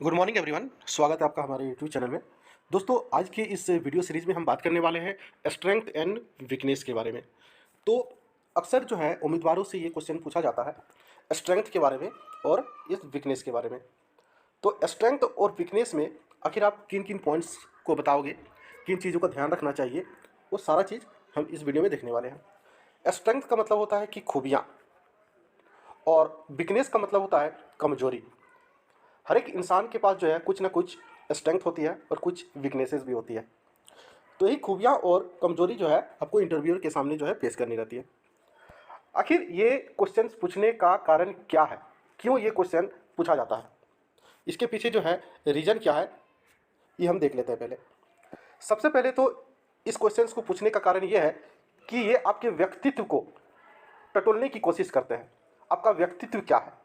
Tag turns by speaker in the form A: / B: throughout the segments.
A: Good morning everyone, स्वागत है आपका हमारे यूट्यूब चैनल में। दोस्तों, आज की इस वीडियो सीरीज़ में हम बात करने वाले हैं स्ट्रेंथ एंड वीकनेस के बारे में। तो अक्सर जो है उम्मीदवारों से ये क्वेश्चन पूछा जाता है स्ट्रेंथ के बारे में और इस वीकनेस के बारे में। तो स्ट्रेंथ और वीकनेस में आखिर आप किन किन पॉइंट्स को बताओगे, किन चीज़ों का ध्यान रखना चाहिए, वो सारा चीज़ हम इस वीडियो में देखने वाले हैं। स्ट्रेंथ का मतलब होता है कि खूबियाँ, और वीकनेस का मतलब होता है कमजोरी। हर एक इंसान के पास जो है कुछ ना कुछ स्ट्रेंथ होती है और कुछ वीकनेसेस भी होती है। तो यही खूबियाँ और कमजोरी जो है आपको इंटरव्यूअर के सामने जो है पेश करनी रहती है। आखिर ये क्वेश्चन पूछने का कारण क्या है, क्यों ये क्वेश्चन पूछा जाता है, इसके पीछे जो है रीज़न क्या है, ये हम देख लेते हैं। पहले सबसे पहले तो इस क्वेश्चन को पूछने का कारण ये है कि ये आपके व्यक्तित्व को टटोलने की कोशिश करते हैं। आपका व्यक्तित्व क्या है।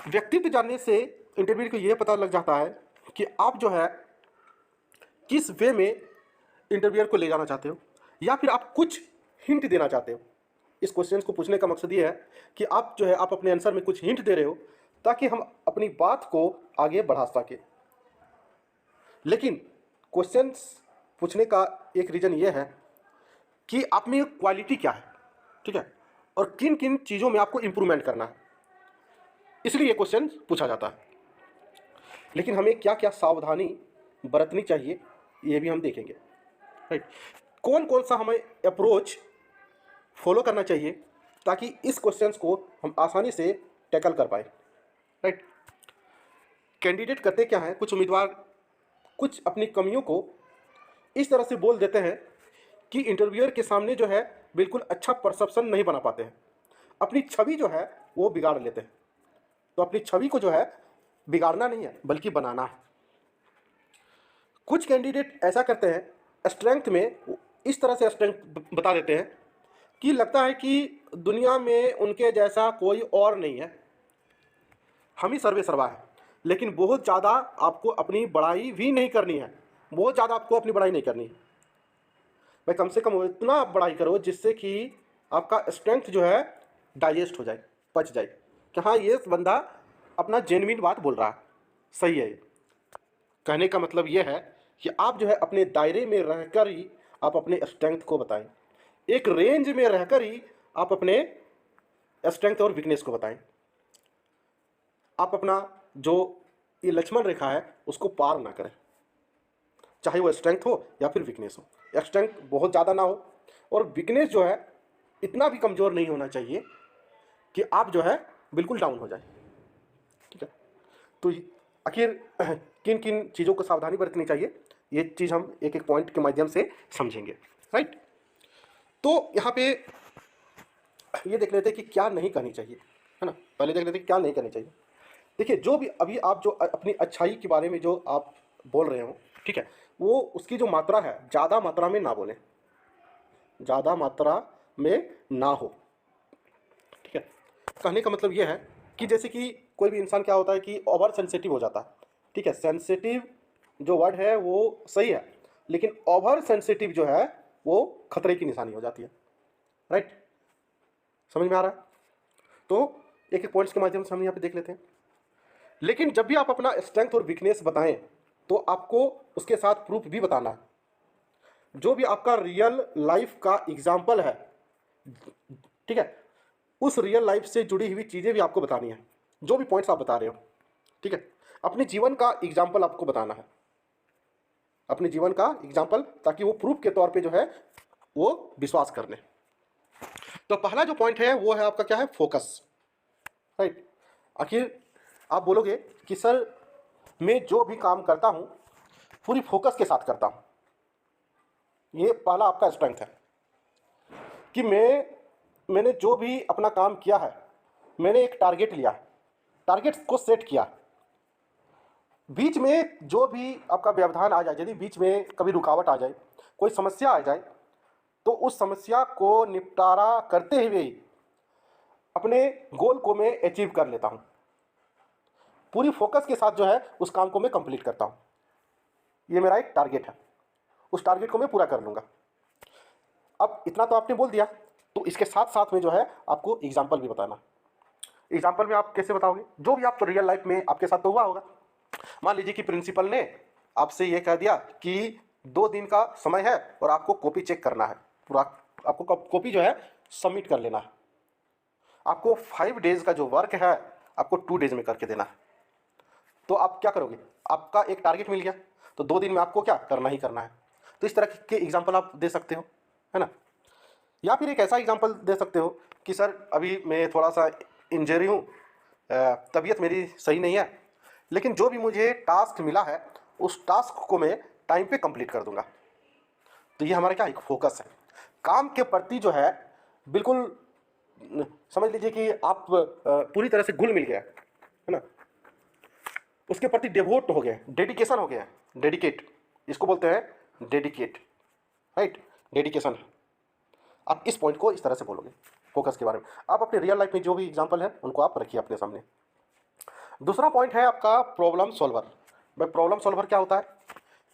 A: व्यक्तित्व जानने से इंटरव्यू को यह पता लग जाता है कि आप जो है किस वे में इंटरव्यूअर को ले जाना चाहते हो, या फिर आप कुछ हिंट देना चाहते हो। इस क्वेश्चन को पूछने का मकसद ये है कि आप जो है आप अपने आंसर में कुछ हिंट दे रहे हो ताकि हम अपनी बात को आगे बढ़ा सकें। लेकिन क्वेश्चन पूछने का एक रीज़न ये है कि आप में क्वालिटी क्या है, ठीक है, और किन किन चीज़ों में आपको इम्प्रूवमेंट करना है, इसलिए ये क्वेश्चन पूछा जाता है। लेकिन हमें क्या क्या सावधानी बरतनी चाहिए, ये भी हम देखेंगे। राइट, कौन कौन सा हमें अप्रोच फॉलो करना चाहिए ताकि इस क्वेश्चंस को हम आसानी से टैकल कर पाए। राइट, कैंडिडेट करते क्या है, कुछ उम्मीदवार कुछ अपनी कमियों को इस तरह से बोल देते हैं कि इंटरव्यूअर के सामने जो है बिल्कुल अच्छा परसेप्शन नहीं बना पाते हैं, अपनी छवि जो है वो बिगाड़ लेते हैं। तो अपनी छवि को जो है बिगाड़ना नहीं है बल्कि बनाना है। कुछ कैंडिडेट ऐसा करते हैं, स्ट्रेंथ में इस तरह से स्ट्रेंथ बता देते हैं कि लगता है कि दुनिया में उनके जैसा कोई और नहीं है, हम ही सर्वे सर्वा है। लेकिन बहुत ज़्यादा आपको अपनी बड़ाई भी नहीं करनी है, बहुत ज़्यादा आपको अपनी बड़ाई नहीं करनी है भाई। कम से कम इतना आप बड़ाई करो जिससे कि आपका स्ट्रेंथ जो है डाइजेस्ट हो जाए, पच जाए कि हाँ ये बंदा अपना जेन्युइन बात बोल रहा है, सही है। कहने का मतलब ये है कि आप जो है अपने दायरे में रहकर ही आप अपने स्ट्रेंथ को बताएं, एक रेंज में रहकर ही आप अपने स्ट्रेंथ और वीकनेस को बताएं। आप अपना जो ये लक्ष्मण रेखा है उसको पार ना करें, चाहे वो स्ट्रेंथ हो या फिर वीकनेस हो। स्ट्रेंथ बहुत ज़्यादा ना हो और वीकनेस जो है इतना भी कमज़ोर नहीं होना चाहिए कि आप जो है बिल्कुल डाउन हो जाए। ठीक है, तो आखिर किन किन चीज़ों को सावधानी बरतनी चाहिए, ये चीज़ हम एक एक पॉइंट के माध्यम से समझेंगे। राइट, तो यहाँ पे ये देख लेते हैं कि क्या नहीं करनी चाहिए, है ना। पहले देख लेते हैं क्या नहीं करनी चाहिए। देखिए, जो भी अभी आप जो अपनी अच्छाई के बारे में जो आप बोल रहे हो, ठीक है, वो उसकी जो मात्रा है ज़्यादा मात्रा में ना बोलें, ज़्यादा मात्रा में ना हो। ठीक है, कहने का मतलब ये है कि जैसे कि कोई भी इंसान क्या होता है कि ओवर सेंसिटिव हो जाता है। ठीक है, सेंसिटिव जो वर्ड है वो सही है, लेकिन ओवर सेंसिटिव जो है वो खतरे की निशानी हो जाती है। राइट, समझ में आ रहा है। तो एक एक पॉइंट्स के माध्यम से हम यहाँ पे देख लेते हैं। लेकिन जब भी आप अपना स्ट्रेंथ और वीकनेस बताएं तो आपको उसके साथ प्रूफ भी बताना है, जो भी आपका रियल लाइफ का एग्जाम्पल है। ठीक है, उस रियल लाइफ से जुड़ी हुई चीज़ें भी आपको बतानी है, जो भी पॉइंट्स आप बता रहे हो। ठीक है, अपने जीवन का एग्जाम्पल आपको बताना है, अपने जीवन का एग्जाम्पल, ताकि वो प्रूफ के तौर पे जो है वो विश्वास कर लें। तो पहला जो पॉइंट है वो है आपका क्या है, फोकस। राइट, आखिर आप बोलोगे कि सर मैं जो भी काम करता हूँ पूरी फोकस के साथ करता हूँ। ये पहला आपका स्ट्रेंथ है कि मैंने जो भी अपना काम किया है, मैंने एक टारगेट लिया, टारगेट को सेट किया। बीच में जो भी आपका व्यवधान आ जाए, यदि बीच में कभी रुकावट आ जाए, कोई समस्या आ जाए, तो उस समस्या को निपटारा करते हुए ही अपने गोल को मैं अचीव कर लेता हूँ। पूरी फोकस के साथ जो है उस काम को मैं कंप्लीट करता हूँ। ये मेरा एक टारगेट है, उस टारगेट को मैं पूरा कर लूँगा। अब इतना तो आपने बोल दिया, तो इसके साथ साथ में जो है आपको एग्जाम्पल भी बताना। एग्जाम्पल में आप कैसे बताओगे? जो भी आप तो रियल लाइफ में आपके साथ तो हुआ होगा। मान लीजिए कि प्रिंसिपल ने आपसे ये कह दिया कि 2 दिन का समय है और आपको कॉपी चेक करना है, पूरा आपको कॉपी जो है सबमिट कर लेना है। आपको 5 डेज का जो वर्क है आपको 2 डेज में करके देना है। तो आप क्या करोगे? आपका एक टारगेट मिल गया, तो 2 दिन में आपको क्या करना ही करना है। तो इस तरह के एग्जाम्पल आप दे सकते हो, है ना। या फिर एक ऐसा एग्जाम्पल दे सकते हो कि सर अभी मैं थोड़ा सा इंजरी हूँ, तबीयत मेरी सही नहीं है, लेकिन जो भी मुझे टास्क मिला है उस टास्क को मैं टाइम पे कंप्लीट कर दूंगा। तो ये हमारा क्या एक फोकस है काम के प्रति जो है, बिल्कुल समझ लीजिए कि आप पूरी तरह से घुल मिल गया है ना, उसके प्रति डिवोट हो गए, डेडिकेशन हो गया, डेडिकेट इसको बोलते हैं, डेडिकेट, राइट, डेडिकेशन। आप इस पॉइंट को इस तरह से बोलोगे फोकस के बारे में। आप अपने रियल लाइफ में जो भी एग्जांपल है उनको आप रखिए अपने सामने। दूसरा पॉइंट है आपका प्रॉब्लम सॉल्वर। भाई प्रॉब्लम सॉल्वर क्या होता है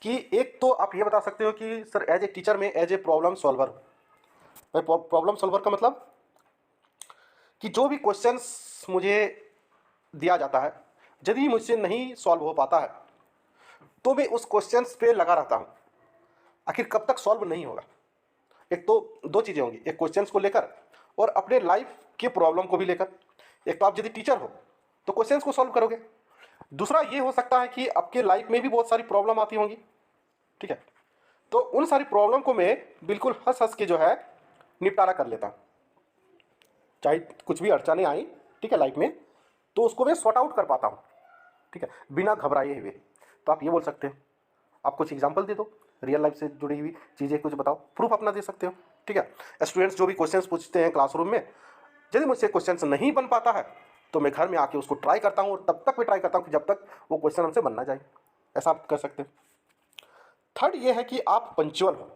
A: कि एक तो आप ये बता सकते हो कि सर एज ए टीचर में एज ए प्रॉब्लम सॉल्वर। भाई प्रॉब्लम सॉल्वर का मतलब कि जो भी क्वेश्चंस मुझे दिया जाता है यदि मुझसे नहीं सॉल्व हो पाता है तो मैं उस क्वेश्चंस पे लगा रहता हूँ, आखिर कब तक सॉल्व नहीं होगा। एक तो 2 चीज़ें होंगी, एक क्वेश्चंस को लेकर और अपने लाइफ के प्रॉब्लम को भी लेकर। एक तो आप यदि टीचर हो तो क्वेश्चंस को सॉल्व करोगे, दूसरा ये हो सकता है कि आपके लाइफ में भी बहुत सारी प्रॉब्लम आती होंगी, ठीक है, तो उन सारी प्रॉब्लम को मैं बिल्कुल हंस हंस के जो है निपटारा कर लेता हूँ। चाहे कुछ भी अड़चने आई, ठीक है, लाइफ में, तो उसको मैं सॉर्ट आउट कर पाता हूँ, ठीक है, बिना घबराए हुए। तो आप ये बोल सकते हो, आप कुछ एग्जांपल दे दो, रियल लाइफ से जुड़ी हुई चीज़ें कुछ बताओ, प्रूफ अपना दे सकते हो, ठीक है। स्टूडेंट्स जो भी क्वेश्चंस पूछते हैं क्लासरूम में, यदि मुझसे क्वेश्चंस नहीं बन पाता है तो मैं घर में आके उसको ट्राई करता हूँ और तब तक मैं ट्राई करता हूँ कि जब तक वो क्वेश्चन हमसे बन ना जाए। ऐसा आप कर सकते हो। थर्ड ये है कि आप पंक्चुअल हो।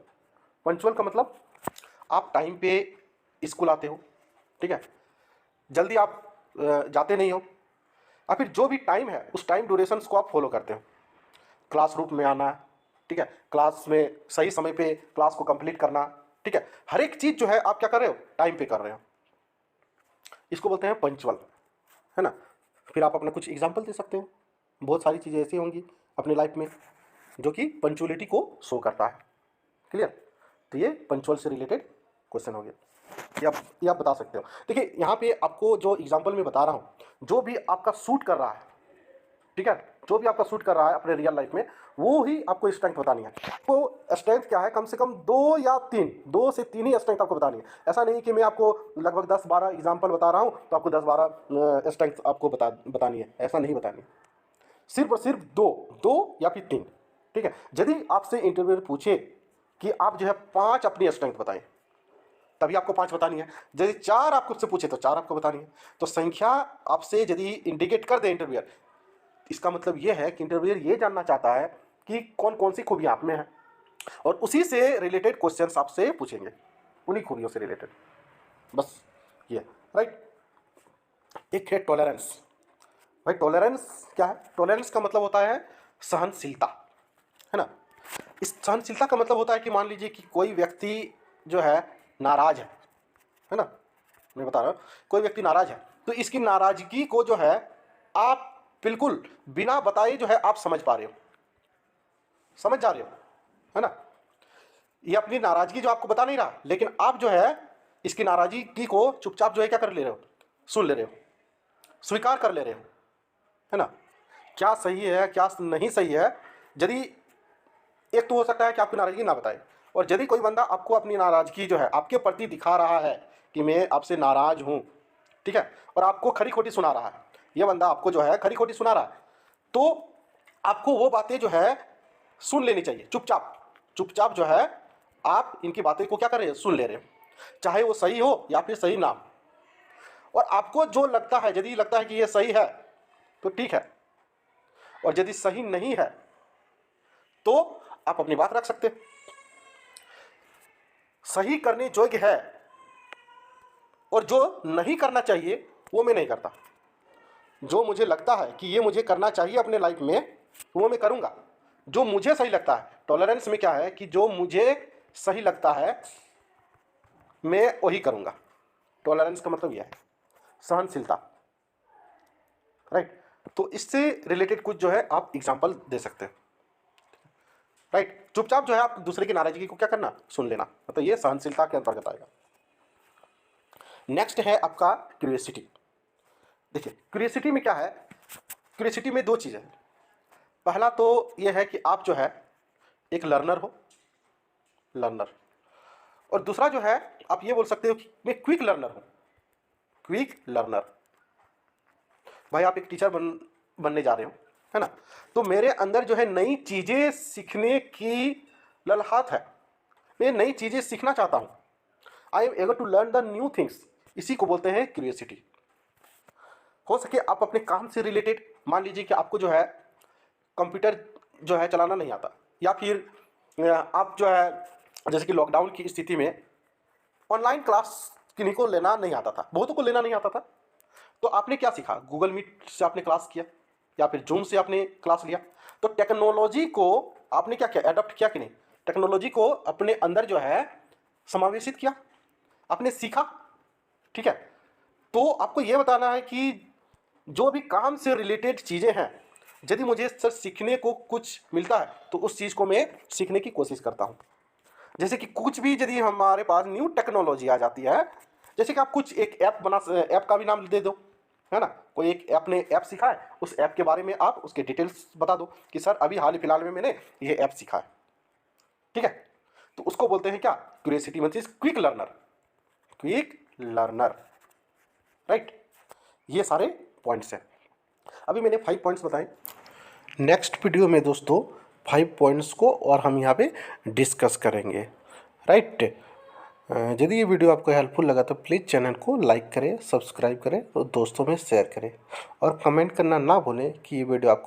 A: पंक्चुअल का मतलब आप टाइम पे स्कूल आते हो, ठीक है, जल्दी आप जाते नहीं हो, और फिर जो भी टाइम है उस टाइम ड्यूरेशंस को आप फॉलो करते हो। क्लासरूम में आना, ठीक है, क्लास में सही समय पे क्लास को कंप्लीट करना, ठीक है, हर एक चीज़ जो है आप क्या कर रहे हो, टाइम पे कर रहे हो। इसको बोलते हैं पंक्चुअल, है ना। फिर आप अपना कुछ एग्जांपल दे सकते हो, बहुत सारी चीज़ें ऐसी होंगी अपनी लाइफ में जो कि पंक्चुअलिटी को शो करता है। क्लियर? तो ये पंक्चुअल से रिलेटेड क्वेश्चन हो गया, ये आप बता सकते हो। देखिए यहाँ पे आपको जो एग्जांपल मैं बता रहा हूँ, जो भी आपका सूट कर रहा है, ठीक है, जो भी आपका सूट कर रहा है अपने रियल लाइफ में, वो ही आपको स्ट्रेंथ बतानी है। तो स्ट्रेंथ क्या है, कम से कम 2 से 3 ही स्ट्रेंथ आपको बतानी है। ऐसा नहीं कि मैं आपको लगभग 10-12 एग्जाम्पल बता रहा हूँ तो आपको 10-12 स्ट्रेंथ आपको बतानी है, ऐसा नहीं बतानी है। सिर्फ और सिर्फ 2 या फिर 3, ठीक है। यदि आपसे इंटरव्यू पूछे कि आप जो है 5 अपनी स्ट्रेंथ बताएं, तभी आपको 5 बतानी है। यदि 4 आपको से पूछे तो 4 आपको बतानी है। तो संख्या आपसे यदि इंडिकेट कर दे इंटरव्यूअर, इसका मतलब यह है कि इंटरव्यूअर ये जानना चाहता है कि कौन कौन सी खूबियाँ आप में है, और उसी से रिलेटेड क्वेश्चंस आपसे पूछेंगे, उन्हीं खूबियों से रिलेटेड, बस ये, राइट। एक है टॉलरेंस। भाई टॉलरेंस क्या है? टॉलरेंस का मतलब होता है सहनशीलता, है ना। इस सहनशीलता का मतलब होता है कि मान लीजिए कि कोई व्यक्ति जो है नाराज है ना, मैं बता रहा हूँ, कोई व्यक्ति नाराज है तो इसकी नाराजगी को जो है आप बिल्कुल बिना बताए जो है आप समझ पा रहे हो, समझ जा रहे हो, है ना। ये अपनी नाराजगी जो आपको बता नहीं रहा, लेकिन आप जो है इसकी नाराजगी को चुपचाप जो है क्या कर ले रहे हो, सुन ले रहे हो, स्वीकार कर ले रहे हो, है ना। क्या सही है क्या नहीं सही है, यदि एक तो हो सकता है कि आपकी नाराजगी ना बताए, और यदि कोई बंदा आपको अपनी नाराजगी जो है आपके प्रति दिखा रहा है कि मैं आपसे नाराज हूँ, ठीक है, और आपको खरी खोटी सुना रहा है, ये बंदा आपको जो है खरी खोटी सुना रहा है, तो आपको वो बातें जो है सुन लेनी चाहिए चुपचाप। चुपचाप जो है आप इनकी बातें को क्या कर रहे हो, सुन ले रहे हो, चाहे वो सही हो या फिर सही ना हो। और आपको जो लगता है, यदि लगता है कि ये सही है तो ठीक है, और यदि सही नहीं है तो आप अपनी बात रख सकते हैं। सही करने योग्य है और जो नहीं करना चाहिए वो मैं नहीं करता। जो मुझे लगता है कि ये मुझे करना चाहिए अपने लाइफ में वो मैं करूँगा, जो मुझे सही लगता है। टॉलरेंस में क्या है कि जो मुझे सही लगता है मैं वही करूँगा। टॉलरेंस का मतलब यह है सहनशीलता, राइट। तो इससे रिलेटेड कुछ जो है आप एग्जाम्पल दे सकते हैं, राइट। चुपचाप जो है आप दूसरे की नाराजगी को क्या करना, सुन लेना, मतलब ये सहनशीलता के अंतर्गत आएगा। नेक्स्ट है आपका क्यूरियोसिटी। देखिए क्यूरियोसिटी में क्या है, क्यूरियोसिटी में दो चीज़ें हैं। पहला तो ये है कि आप जो है एक लर्नर हो, लर्नर, और दूसरा जो है आप ये बोल सकते हो कि मैं क्विक लर्नर हूँ, क्विक लर्नर। भाई आप एक टीचर बनने जा रहे हो, है ना, तो मेरे अंदर जो है नई चीज़ें सीखने की ललहात है, मैं नई चीज़ें सीखना चाहता हूँ। I am eager to learn the new things, इसी को बोलते हैं क्यूरियोसिटी। हो सके आप अपने काम से रिलेटेड, मान लीजिए कि आपको जो है कंप्यूटर जो है चलाना नहीं आता, या फिर आप जो है जैसे कि लॉकडाउन की स्थिति में ऑनलाइन क्लास किन्हीं को लेना नहीं आता था, बहुतों को लेना नहीं आता था, तो आपने क्या सीखा, गूगल मीट से आपने क्लास किया या फिर जूम से आपने क्लास लिया। तो टेक्नोलॉजी को आपने क्या किया, एडॉप्ट किया कि नहीं, टेक्नोलॉजी को अपने अंदर जो है समावेशित किया, आपने सीखा, ठीक है। तो आपको ये बताना है कि जो भी काम से रिलेटेड चीज़ें हैं, यदि मुझे सर सीखने को कुछ मिलता है तो उस चीज़ को मैं सीखने की कोशिश करता हूँ। जैसे कि कुछ भी यदि हमारे पास न्यू टेक्नोलॉजी आ जाती है, जैसे कि आप कुछ एक ऐप का भी नाम दे दो, है ना, कोई एक आपने ऐप सीखा है, उस ऐप के बारे में आप उसके डिटेल्स बता दो कि सर अभी हाल ही फिलहाल में मैंने ये ऐप सीखा है, ठीक है। तो उसको बोलते हैं क्या, curiosity, means quick learner, quick learner, right. ये सारे पॉइंट्स हैं। अभी मैंने 5 पॉइंट्स बताए। नेक्स्ट वीडियो में दोस्तों 5 पॉइंट्स को और हम यहाँ पे डिस्कस करेंगे, राइट। यदि ये वीडियो आपको हेल्पफुल लगा तो प्लीज़ चैनल को लाइक करें, सब्सक्राइब करें और दोस्तों में शेयर करें, और कमेंट करना ना भूलें कि ये वीडियो आपको